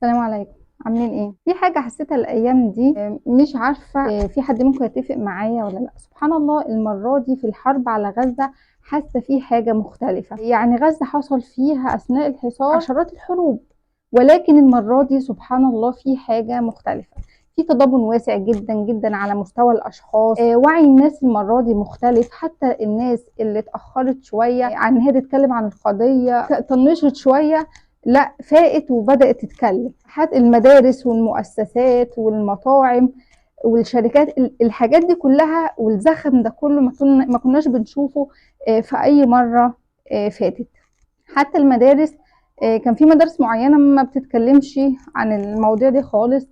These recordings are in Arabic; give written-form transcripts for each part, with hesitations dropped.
السلام عليكم. عاملين ايه؟ في حاجة حسيتها الأيام دي، مش عارفة في حد ممكن يتفق معايا ولا لأ. سبحان الله، المرة دي في الحرب على غزة حاسة في حاجة مختلفة. يعني غزة حصل فيها أثناء الحصار عشرات الحروب، ولكن المرة دي سبحان الله في حاجة مختلفة. في تضامن واسع جدا جدا على مستوى الأشخاص. وعي الناس المرة دي مختلف. حتى الناس اللي اتأخرت شوية عن إن هي تتكلم عن القضية، طنشت شوية، لا فاقت وبدأت تتكلم. حتى المدارس والمؤسسات والمطاعم والشركات، الحاجات دي كلها والزخم ده كله ما كناش بنشوفه في أي مرة فاتت. حتى المدارس، كان في مدارس معينة ما بتتكلمش عن المواضيع دي خالص.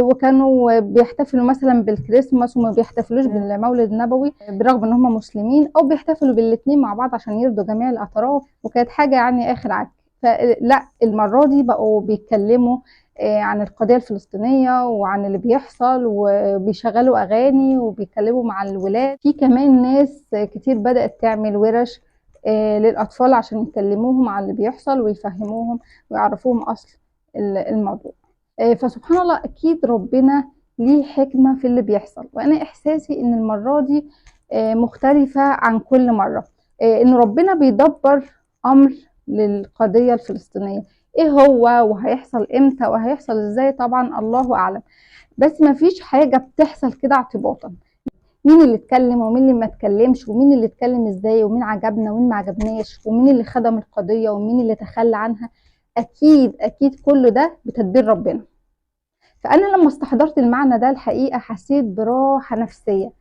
وكانوا بيحتفلوا مثلا بالكريسماس وما بيحتفلوش بالمولد النبوي، برغم ان هم مسلمين، او بيحتفلوا بالاتنين مع بعض عشان يرضوا جميع الاطراف، وكانت حاجة يعني اخر عك. فلا المرة دي بقوا بيتكلموا عن القضية الفلسطينية وعن اللي بيحصل، وبيشغلوا أغاني وبيتكلموا مع الولاد. في كمان ناس كتير بدأت تعمل ورش للأطفال عشان يكلموهم عن اللي بيحصل ويفهموهم ويعرفوهم أصل الموضوع. فسبحان الله، أكيد ربنا ليه حكمة في اللي بيحصل. وأنا إحساسي إن المرة دي مختلفة عن كل مرة. إن ربنا بيدبر أمر للقضية الفلسطينية. ايه هو وهيحصل امتى وهيحصل ازاي، طبعا الله اعلم. بس ما فيش حاجة بتحصل كده اعتباطا. مين اللي اتكلم ومين اللي ما اتكلمش، ومين اللي اتكلم ازاي، ومين عجبنا ومين ما عجبناش، ومين اللي خدم القضية ومين اللي تخلى عنها. اكيد اكيد كل ده بتدبير ربنا. فانا لما استحضرت المعنى ده الحقيقة حسيت براحة نفسية.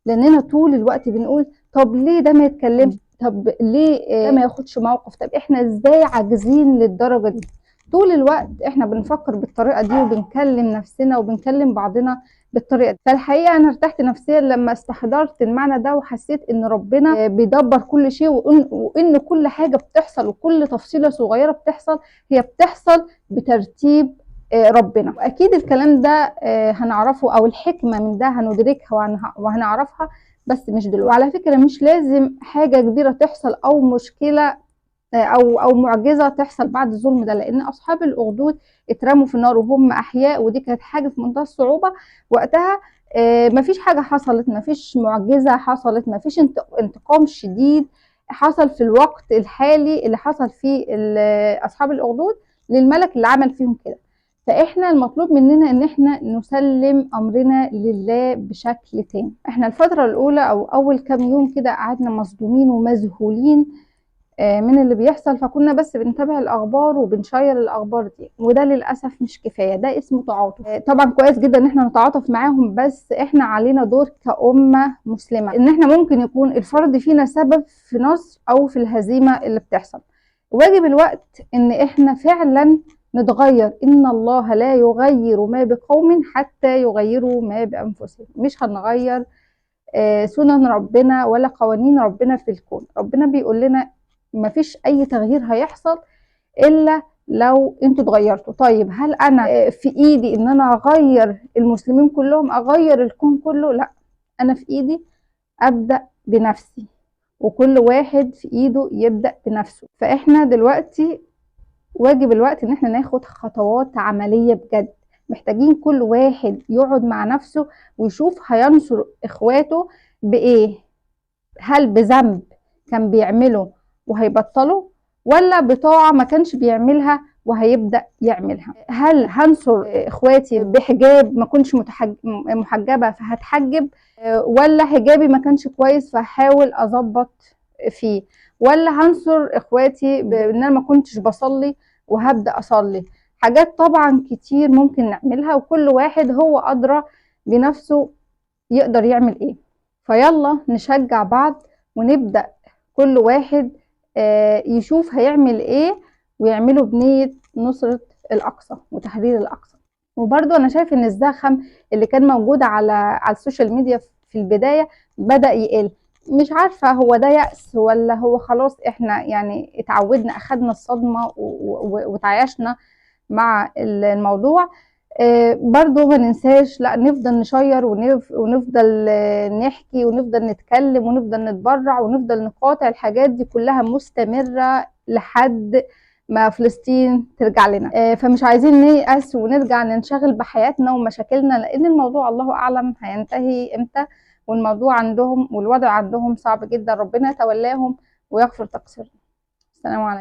لاننا طول الوقت بنقول طب ليه ده ما يتكلمش، طب ليه ده ما ياخدش موقف، طب احنا ازاي عاجزين للدرجة دي. طول الوقت احنا بنفكر بالطريقة دي وبنكلم نفسنا وبنكلم بعضنا بالطريقة دي. فالحقيقة انا ارتحت نفسيا لما استحضرت المعنى ده، وحسيت ان ربنا بيدبر كل شيء، وإن كل حاجة بتحصل وكل تفصيلة صغيرة بتحصل هي بتحصل بترتيب ربنا. واكيد الكلام ده هنعرفه، او الحكمة من ده هندركها وهنعرفها، بس مش دلوقتي. وعلى فكرة مش لازم حاجة كبيرة تحصل او مشكلة او معجزة تحصل بعد الظلم ده، لان اصحاب الاخدود اترموا في النار وهم احياء، ودي كانت حاجة في منتهى الصعوبة وقتها. مفيش حاجة حصلت، مفيش معجزة حصلت، مفيش انتقام شديد حصل في الوقت الحالي اللي حصل فيه اصحاب الاخدود للملك اللي عمل فيهم كده. فاحنا المطلوب مننا ان احنا نسلم امرنا لله بشكل تام. احنا الفترة الاولى او اول كام يوم كده قعدنا مصدومين ومذهولين من اللي بيحصل، فكنا بس بنتابع الاخبار وبنشير الاخبار دي، وده للاسف مش كفايه. ده اسمه تعاطف. طبعا كويس جدا ان احنا نتعاطف معاهم، بس احنا علينا دور كأمة مسلمه، ان احنا ممكن يكون الفرد فينا سبب في نصر او في الهزيمه اللي بتحصل. واجب الوقت ان احنا فعلا نتغير. ان الله لا يغير ما بقوم حتى يغيروا ما بانفسهم. مش هنغير سنن ربنا ولا قوانين ربنا في الكون. ربنا بيقول لنا مفيش اي تغيير هيحصل الا لو انتوا اتغيرتوا. طيب هل انا في ايدي ان انا اغير المسلمين كلهم، اغير الكون كله؟ لا، انا في ايدي ابدا بنفسي، وكل واحد في ايده يبدا بنفسه. فاحنا دلوقتي واجب الوقت ان احنا ناخد خطوات عمليه بجد. محتاجين كل واحد يقعد مع نفسه ويشوف هينصر اخواته بايه. هل بذنب كان بيعمله وهيبطله، ولا بطاعة ما كانش بيعملها وهيبدأ يعملها؟ هل هنصر اخواتي بحجاب ما كنتش محجبة فهتحجب، ولا حجابي ما كانش كويس فهحاول اظبط فيه، ولا هنصر اخواتي بان انا ما كنتش بصلي وهبدأ اصلي؟ حاجات طبعا كتير ممكن نعملها، وكل واحد هو ادرى بنفسه يقدر يعمل ايه. فيلا نشجع بعض ونبدأ كل واحد يشوف هيعمل ايه، ويعمله بنية نصرة الأقصى وتحرير الأقصى. وبرضو أنا شايف إن الزخم اللي كان موجود على السوشيال ميديا في البداية بدأ يقل. مش عارفة هو ده يأس ولا هو خلاص احنا يعني اتعودنا، أخدنا الصدمة وتعايشنا مع الموضوع. برضو ما ننساش، لا نفضل نشير ونفضل نحكي ونفضل نتكلم ونفضل نتبرع ونفضل نقاطع. الحاجات دي كلها مستمرة لحد ما فلسطين ترجع لنا. فمش عايزين نيأس ونرجع ننشغل بحياتنا ومشاكلنا، لان الموضوع الله اعلم هينتهي امتى، والموضوع عندهم والوضع عندهم صعب جدا. ربنا يتولاهم ويغفر تقصيرهم. السلام عليكم.